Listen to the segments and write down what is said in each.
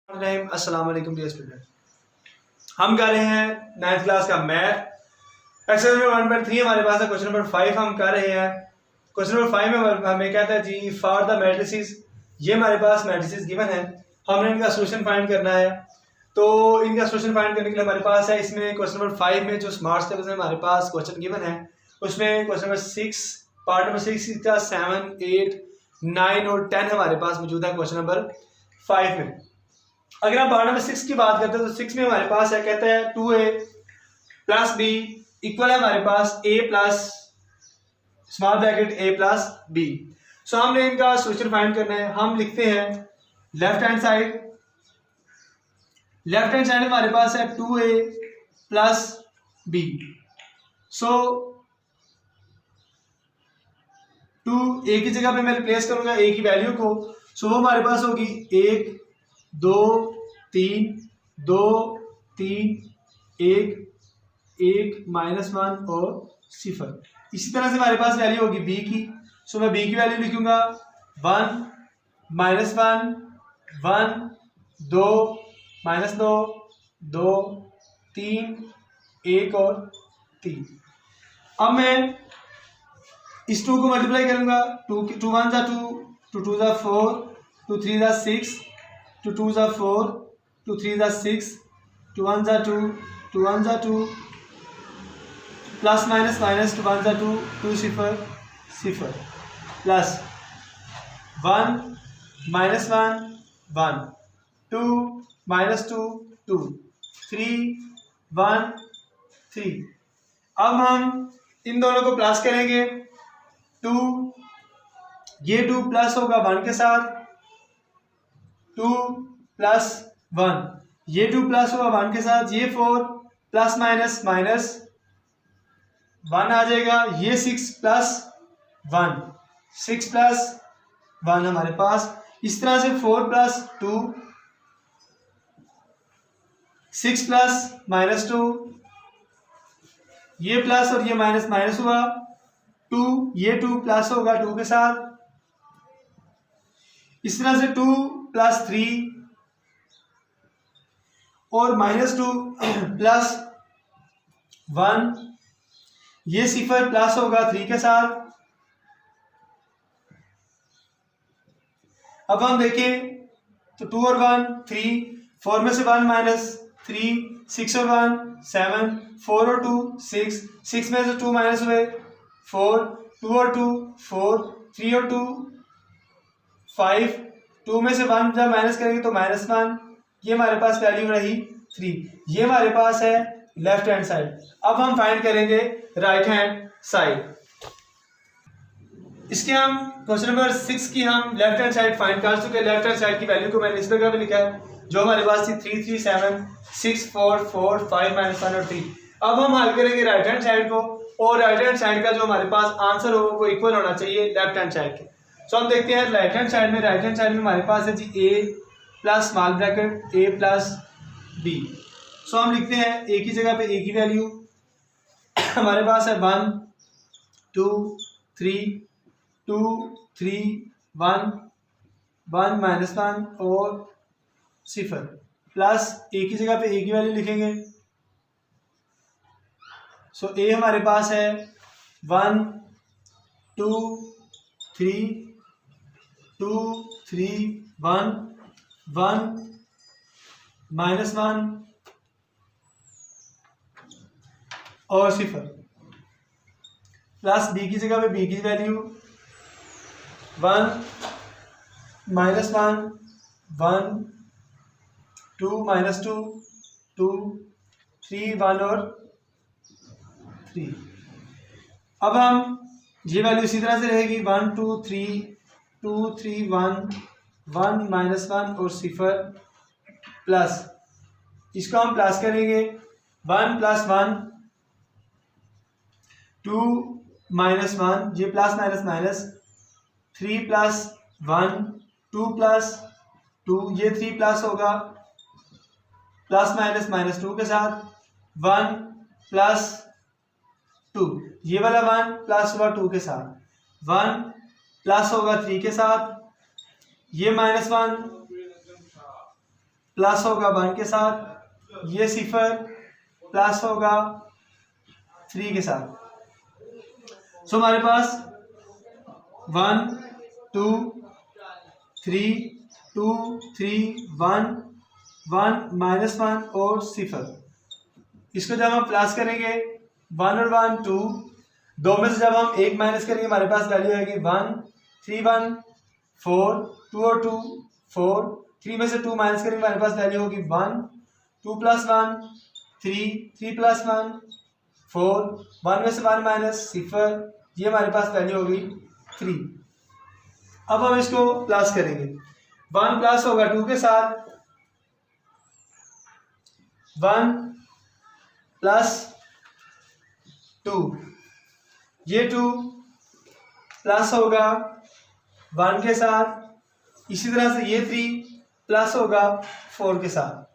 अस्सलाम वालेकुम dear student, हम कर रहे हैं 9th क्लास का मैथ एक्सरसाइज नंबर 1.3 हमारे पास है। क्वेश्चन नंबर 5 हम कर रहे हैं। क्वेश्चन नंबर 5 में हमें कहता है जी फॉर द मैट्रिसेस, ये हमारे पास मैट्रिसेस गिवन है, हमने इनका सॉल्यूशन फाइंड करना है। तो इनका सॉल्यूशन फाइंड करने के लिए हमारे पास है इसमें क्वेश्चन नंबर 5 में जो स्मार्ट स्टेप्स में हमारे पास क्वेश्चन गिवन है, उसमें क्वेश्चन नंबर 6 पार्ट नंबर 6 का 7, 8, 9 और 10 हमारे पास मौजूद है क्वेश्चन नंबर 5 में। अगर हम पार्ट नंबर 6 की बात करते हैं तो 6 में हमारे पास है, कहते हैं 2a प्लस बी इक्वल है हमारे पास a plus small bracket a plus b। सो हमने इनका सॉल्यूशन फाइंड करना है। हम लिखते हैं लेफ्ट हैंड साइड में हमारे पास है 2a plus b। So 2 a की जगह पे मैं रिप्लेस करूंगा a की वैल्यू को। सो वो हमारे पास होगी 1 2 3 2 3 1 1 -1 और 0। इसी तरह से हमारे पास वैल्यू होगी b की। सो मैं b की वैल्यू लिखूंगा 1 -1 1 2 -2 2 3 1 और 3। अब मैं इस 2 को मल्टीप्लाई करूंगा। 2 1 जा 2 2 2 जा 4 2 3 जा 6 2 2 जा 4 2 3 जा 6 2 1 जा 2 2 1 जा 2 प्लस माइनस माइनस 2 1 जा 2 2 0 0 प्लस 1 -1 1 2 -2 2 3 1 3। अब हम इन दोनों को प्लस करेंगे। 2 ये 2 प्लस होगा 1 के साथ, 2 प्लस 1 ये 2 प्लस होगा 1 के साथ, ये 4 प्लस माइनस माइनस 1 आ जाएगा, ये 6 प्लस 1 6 प्लस 1 हमारे पास। इस तरह से 4 प्लस 2 6 प्लस -2 ये प्लस और ये माइनस माइनस हुआ 2, ये 2 प्लस होगा 2 के साथ। इस तरह से 2 प्लस 3 और -2 प्लस 1 ये 0 प्लस होगा 3 के साथ। अब हम देखें तो 2 और 1 3 4 में से 1 माइनस 3 6 और 1 7 4 और 2 6 6 में से 2 माइनस हुए 4 2 और 2 4 3 और 2 5 2 में से 1 जब माइनस करेंगे तो -1। ये हमारे पास वैल्यू रही 3। ये हमारे पास है लेफ्ट हैंड साइड। अब हम फाइंड करेंगे राइट हैंड साइड। इसके हम क्वेश्चन नंबर 6 की हम लेफ्ट हैंड साइड फाइंड कर चुके हैं। लेफ्ट हैंड साइड की वैल्यू को मैंने इस जगह पे लिखा है जो हमारे पास थी 3 3 7 6 4 4 5 -1 और 3। अब हम हल करेंगे राइट हैंड साइड को, और राइट हैंड साइड का जो हमारे पास आंसर हो वो इक्वल होना चाहिए लेफ्ट हैंड साइड के। सो हम देखते हैं राइट हैंड साइड में हमारे पास है जी a plus small bracket a plus b। सो हम लिखते हैं a की जगह पे a की वैल्यू हमारे पास है 1 2 3 2 3 1 1 -1 और 0 प्लस a की जगह पे a की वैल्यू लिखेंगे। सो a हमारे पास है 1 2 3 2 3 1 1 -1 और 0 प्लस b की जगह पे b की वैल्यू 1 -1 1 2 -2 2 3 1 और 3। अब हम ये वैल्यू इसी तरह से रहेगी 1 2 3 2 3 1 1 -1 और 0 प्लस इसको हम प्लस करेंगे 1 प्लस 1 2 -1 ये plus minus minus 3 plus 1 2 plus 2 ये 3 प्लस होगा प्लस माइनस माइनस 2 के साथ 1 प्लस 2 ये वाला 1 प्लस हुआ 2 के साथ 1 प्लस होगा 3 के साथ, ये -1 प्लस होगा 1 के साथ, ये सिफर प्लस होगा 3 के साथ। सो हमारे पास 1 2 3 2 3 1 1 -1 और सिफर। इसको जब हम प्लस करेंगे 1 और 1 2, दो में से जब हम एक माइनस करेंगे हमारे पास वैल्यू आएगी 1 3 1 4 2 और 2 4, 3 में से 2 माइनस करेंगे हमारे पास वैल्यू होगी 1 2 + 1 3 3 + 1 4, 1 में से 1 माइनस सिफर, ये हमारे पास वैल्यू होगी 3। अब हम इसको प्लस करेंगे, 1 प्लस होगा 2 के साथ, 1 + 2, ये 2 प्लस होगा 1 के साथ, इसी तरह से ये 3 प्लस होगा 4 के साथ।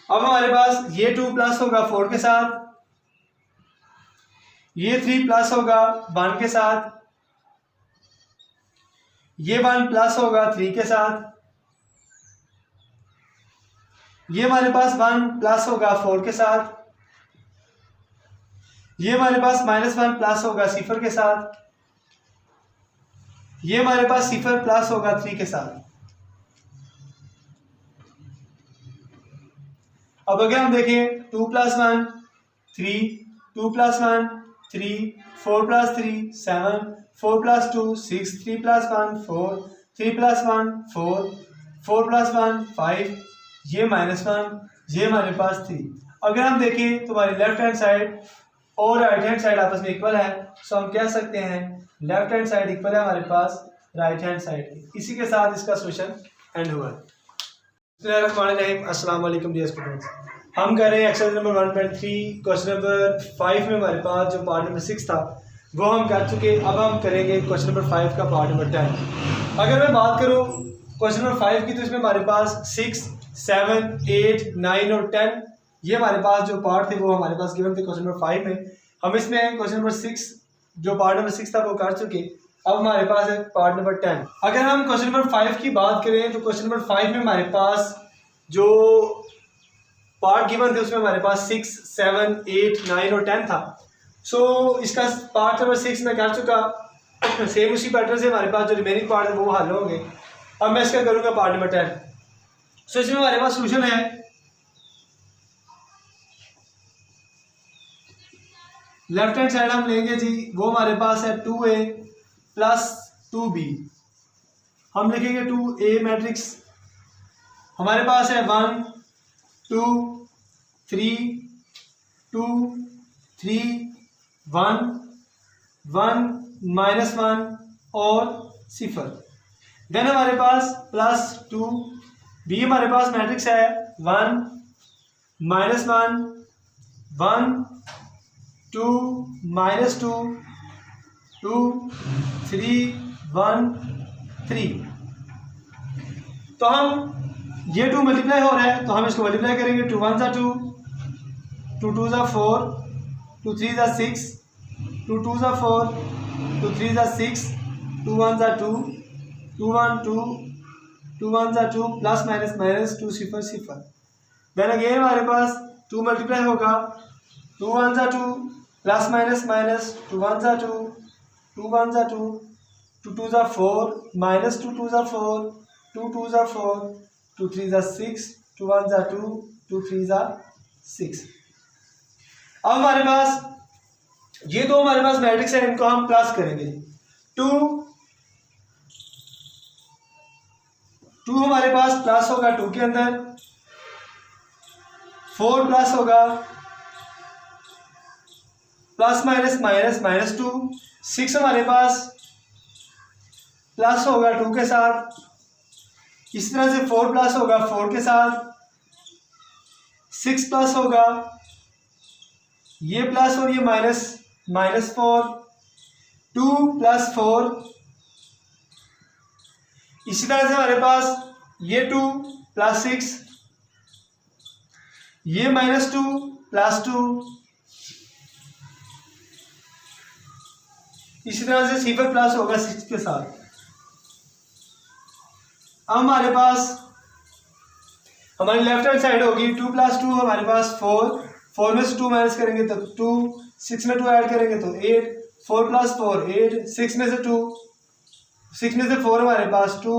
अब हमारे पास ये 2 प्लस होगा 4 के साथ, ये 3 प्लस होगा 1 के साथ, ये 1 प्लस होगा 3 के साथ, ये हमारे पास 1 प्लस होगा 4 के साथ, ये हमारे पास -1 प्लस होगा सिफर के साथ, ये हमारे पास सिफर प्लस होगा 3 के साथ। अब अगर हम देखें 2 + 1 3, 2 + 1 3, 4 + 3 7, 4 + 2 6, 3 + 1 4, 3 + 1 4, 4 + 1 5, ये -1, ये हमारे पास 3। अगर हम देखें तो हमारी लेफ्ट हैंड साइड और राइट हैंड साइड आपस में इक्वल है, सो हम कह सकते हैं लेफ्ट हैंड साइड इक्वल है हमारे पास राइट हैंड साइड की। इसी के साथ इसका सोल्यूशन एंड हुआ। अस्सलाम वालेकुम डियर स्टूडेंट्स, हम कर रहे हैं एक्सरसाइज नंबर 1.3 क्वेश्चन नंबर 5 में हमारे पास जो पार्ट नंबर 6 था वो हम कर चुके। अब हम करेंगे क्वेश्चन नंबर 5 का पार्ट नंबर 10। अगर मैं बात करूँ क्वेश्चन नंबर 5 की, तो इसमें हमारे पास 6 7 8 9 और 10 ये हमारे पास जो पार्ट थे वो हमारे पास गिवन थे क्वेश्चन नंबर 5 में। हम इसमें क्वेश्चन नंबर 6 जो पार्ट नंबर 6 था वो कर चुके। अब हमारे पास है पार्ट नंबर 10। अगर हम क्वेश्चन नंबर 5 की बात करें तो क्वेश्चन नंबर 5 में हमारे पास जो पार्ट गिवन थे उसमें हमारे पास 6 7 8 9 और 10 था। सो इसका पार्ट नंबर 6 में कर चुका। सेम उसी पैटर्न से हमारे पास जो रिमेनिंग पार्ट है वो हल होंगे। अब मैं इसका करूँगा पार्ट नंबर 10। सो इसमें हमारे पास सोल्यूशन है, लेफ्ट हैंड साइड हम लेंगे जी, वो हमारे पास है 2a + 2b। हम लिखेंगे 2a मैट्रिक्स, हमारे पास है 1 2 3 2 3 1 1 -1 और सिफर। देन हमारे पास +2 b हमारे पास मैट्रिक्स है 1 -1 1 2 -2 2 3 1 3। तो हम ये 2 मल्टीप्लाई हो रहा है तो हम इसको मल्टीप्लाई करेंगे। 2 1 2 2 2 4 2 3 6 2 2 4 2 3 6 2 1 2 2 1 2 2 1 2 प्लस माइनस माइनस 2 सिफर सिफर। देन अगेन हमारे पास 2 मल्टीप्लाई होगा। 2 1 2 प्लस माइनस माइनस 2 1 2 2 1 2 2 2 4 माइनस 2 2 4 2 2 4 2 3 6 2 1 2 2 3 6। अब हमारे पास ये दो हमारे पास मैट्रिक्स है, इनको हम प्लस करेंगे। 2 हमारे पास प्लस होगा 2 के अंदर, 4 प्लस होगा प्लस माइनस माइनस -2, 6 हमारे पास प्लस होगा 2 के साथ, इस तरह से 4 प्लस होगा 4 के साथ, 6 प्लस होगा ये प्लस और ये -4, 2 + 4। इसी तरह से हमारे पास ये 2 + 6, ये -2 + 2, इसी तरह से सिफर प्लस होगा 6 के साथ। अब हमारे पास हमारी लेफ्ट हैंड साइड होगी 2 + 2 हमारे पास 4, 4 में से 2 माइनस करेंगे तो 2, 6 में 2 ऐड करेंगे तो 8, 4 + 4 8, 6 में से 2, 6 में से 4 हमारे पास 2,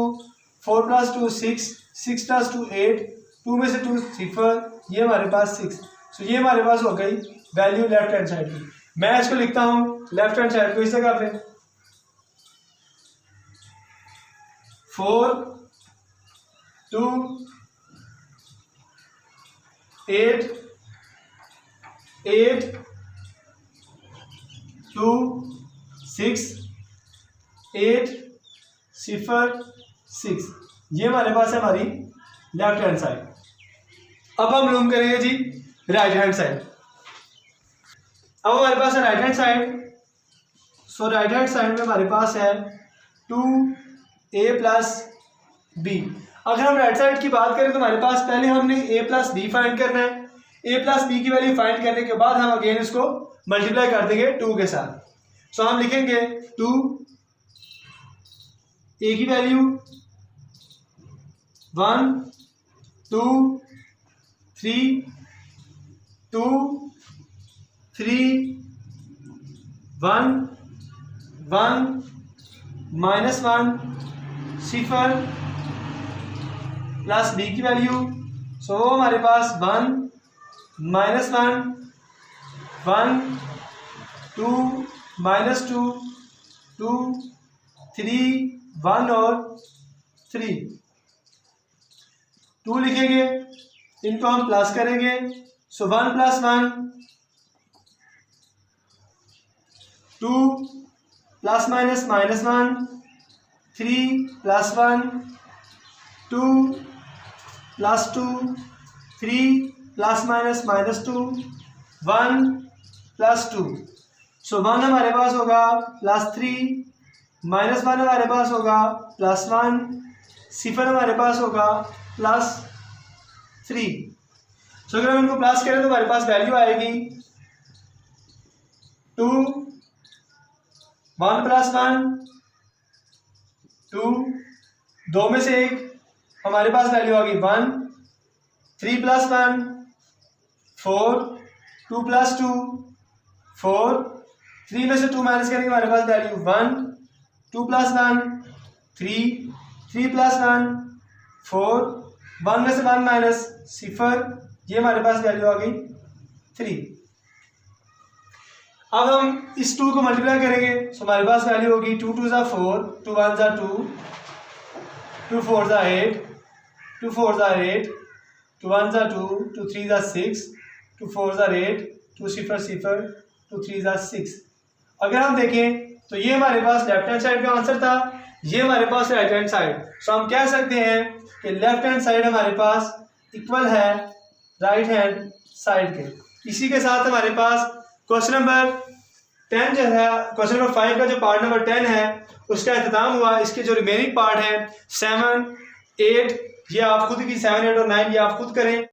4 + 2 6, 6 + 2 8, 2 में से 2 0, ये हमारे पास 6। सो ये हमारे पास हो गई वैल्यू लेफ्ट हैंड साइड की। मैं इसको लिखता हूँ लेफ्ट हैंड साइड को इस जगह पे 4 2 8 8 2 6 8 0 6, ये हमारे पास है हमारी लेफ्ट हैंड साइड। अब हम लूम करेंगे जी राइट हैंड साइड। अब हमारे पास है राइट हैंड साइड। सो राइट हैंड साइड में हमारे पास है 2a + b। अगर हम राइट साइड की बात करें तो हमारे पास पहले हमने a + b फाइंड करना है। a + b की वैल्यू फाइंड करने के बाद हम अगेन इसको मल्टीप्लाई कर देंगे 2 के साथ। सो हम लिखेंगे 2, a की वैल्यू 1 2 3 2 3 1 1 -1 0 प्लस b की वैल्यू। सो हमारे पास 1 -1 1 2 -2 2 3 1 और 3 2 लिखेंगे, इनको हम प्लस करेंगे। सो 1 + 1 2 ± -1 3 + 1 2 + 2 3 ± -2 1 + 2। सो 1 हमारे पास होगा +3 -1 हमारे पास होगा +1 0 हमारे पास होगा +3। सो अगर हम इनको प्लस करें तो हमारे पास वैल्यू आएगी 2 1 + 1 2 2 में से 1 हमारे पास वैल्यू आ गई 1 3 + 1 4 2 + 2 4 3 में से 2 माइनस करेंगे हमारे पास वैल्यू 1 2 + 1 3 3 + 1 4 1 में से 1 माइनस 0, ये हमारे पास वैल्यू आ गई 3। अब हम इस 2 को मल्टीप्लाई करेंगे तो हमारे पास वैल्यू होगी 2 2 = 4 2 1 = 2 2 4 = 8 2 4 = 8 2 1 = 2 2 3 = 6 2 4 = 8 2 0 0 2 3 = 6। अगर हम देखें तो ये हमारे पास लेफ्ट हैंड साइड का आंसर था, ये हमारे पास राइट हैंड साइड। सो हम कह सकते हैं कि लेफ्ट हैंड साइड हमारे पास इक्वल है राइट हैंड साइड के। इसी के साथ हमारे पास क्वेश्चन नंबर 10 जो है, क्वेश्चन नंबर 5 का जो पार्ट नंबर 10 है उसका इख्तिताम हुआ। इसके जो रिमेनिंग पार्ट है 7 8, ये आप खुद की 7 8 और 9 ये आप खुद करें।